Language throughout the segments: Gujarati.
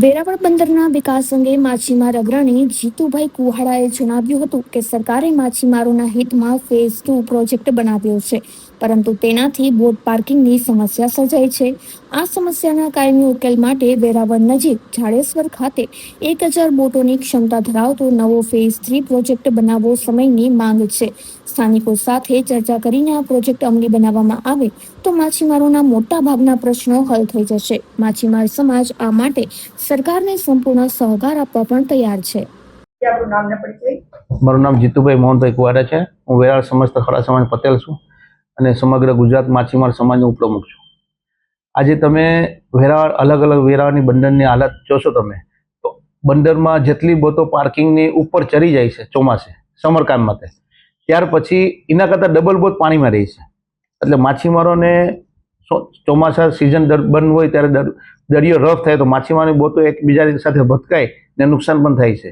વેરાવળ બંદરના વિકાસ અંગે માછીમાર અગ્રણી જીતુભાઈ કુહાડાએ જણાવ્યું હતું કે સરકારે માછીમારોના હિતમાં ફેઝ 2 પ્રોજેક્ટ બનાવ્યો છે, પરંતુ તેનાથી બોટ પાર્કિંગની સમસ્યા સર્જાઈ છે. આ સમસ્યાના કાયમી ઉકેલ માટે વેરાવળ નજીક જાડેશ્વર ખાતે 1000 બોટોની ક્ષમતા ધરાવતો નવો ફેઝ 3 પ્રોજેક્ટ બનાવવો સમયની માંગ છે. સ્થાનિકો સાથે ચર્ચા કરીને આ પ્રોજેક્ટ અમલી બનાવવામાં આવે તો માછીમારોના મોટા ભાગના પ્રશ્નો હલ થઈ જશે. માછીમાર સમાજ આ માટે સરકારને સંપૂર્ણ સહકાર આપવા પણ તૈયાર છે. મારું નામ જીતુભાઈ મોહનભાઈ કુવાડા છે. હું વેરાવળ સમસ્ત ખડા સમાજ પટેલ છું અને સમગ્ર ગુજરાત માછીમાર સમાજનો પ્રમુખ છું. આજે તમે વેરાવળ અલગ વેરાવળની બંદરની હાલત જોશો તમે તો બંદરમાં જેટલી બોટો પાર્કિંગની ઉપર ચડી જાય છે ચોમાસે સમરકામ માટે, ત્યાર પછી એના કરતાં ડબલ બોટ પાણીમાં રહી છે. એટલે માછીમારોને ચોમાસા સિઝન બંધ હોય ત્યારે દરિયો રફ થાય તો માછીમારની બોટો એકબીજાની સાથે ભટકાય ને નુકસાન પણ થાય છે.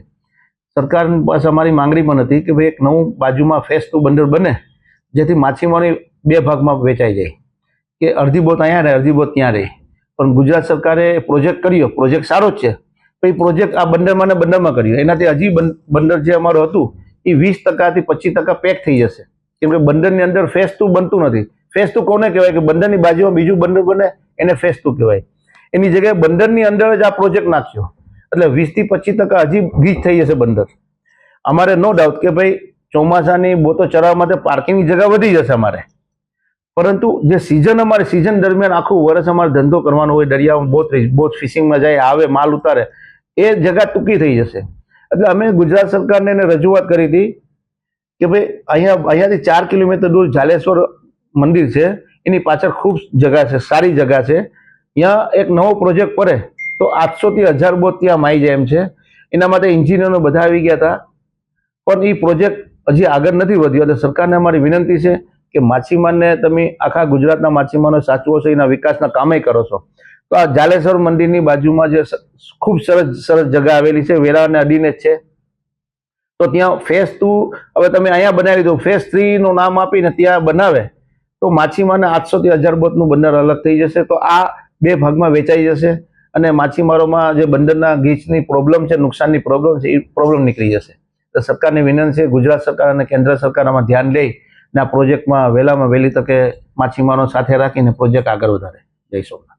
સરકાર પાસે અમારી માંગણી પણ હતી કે ભાઈ એક નવું બાજુમાં ફેઝ 2 બંદર બને, જેથી માછીમારી બે ભાગમાં વેચાઈ જાય, કે અડધી બોટ અહીંયા રહે અડધી બોટ ત્યાં રહે. પણ ગુજરાત સરકારે પ્રોજેક્ટ કર્યો, પ્રોજેક્ટ સારો જ છે, પણ એ પ્રોજેક્ટ આ બંદરમાં ને બંદરમાં કર્યો. એનાથી હજી બંદર જે અમારું હતું એ 20% થી 25% પેક થઈ જશે, કેમ કે બંદરની અંદર ફેઝ 2 બનતું નથી. ફેઝ 2 કોને કહેવાય કે બંદરની બાજુમાં બીજું બંદર બને એને ફેઝ 2 કહેવાય. એની જગ્યાએ બંદરની અંદર જ આ પ્રોજેક્ટ નાખ્યો એટલે 20 થી 25% હજી ગીચ થઈ જશે બંદર. અમારે નો ડાઉટ કે ભાઈ ચોમાસાની બોટો ચરાવવા માટે પાર્કિંગની જગ્યા વધી જશે અમારે, પરંતુ જે સિઝન અમારે સિઝન દરમિયાન આખું વર્ષ અમારે ધંધો કરવાનો હોય, દરિયામાં બોટ ફિશિંગમાં જાય, આવે માલ ઉતારે, એ જગ્યા ટૂંકી થઈ જશે. એટલે અમે ગુજરાત સરકારને એને રજૂઆત કરી હતી કે ભાઈ અહીંયાથી 4 કિલોમીટર દૂર જાલેશ્વર મંદિર છે, એની પાછળ ખૂબ જગ્યા છે, સારી જગ્યા છે. ત્યાં એક નવો પ્રોજેક્ટ પડે તો 800 થી 1000 બોટ ત્યાં માઈ જાય એમ છે. એના માટે એન્જિનિયરો બધા આવી ગયા હતા, પણ એ પ્રોજેક્ટ હજી આગળ નથી વધ્યો. એટલે સરકારને અમારી વિનંતી છે કે માછીમારને તમે આખા ગુજરાતના માછીમારનો સાચવો છો, એના વિકાસના કામે કરો છો, તો આ જાલેશ્વર મંદિરની બાજુમાં જે ખૂબ સરસ જગ્યા આવેલી છે, વેરાવળને અડીને જ છે, તો ત્યાં ફેઝ 2 હવે તમે અહીંયા બનાવી દો, ફેઝ 3 નું નામ આપીને ત્યાં બનાવે તો માછીમારને 800 થી 1000 બોટનું બંદર અલગ થઈ જશે. તો આ બે ભાગમાં વેચાઈ જશે અને માછીમારોમાં જે બંદરના ગીચની પ્રોબ્લેમ છે, નુકસાનની પ્રોબ્લેમ છે, એ પ્રોબ્લેમ નીકળી જશે. તો સરકારની વિનંતી છે ગુજરાત સરકાર અને કેન્દ્ર સરકાર આમાં ધ્યાન લઈ અને આ પ્રોજેક્ટમાં વહેલામાં વહેલી તકે માછીમારો સાથે રાખીને પ્રોજેક્ટ આગળ વધારે. જય સોમનાથ.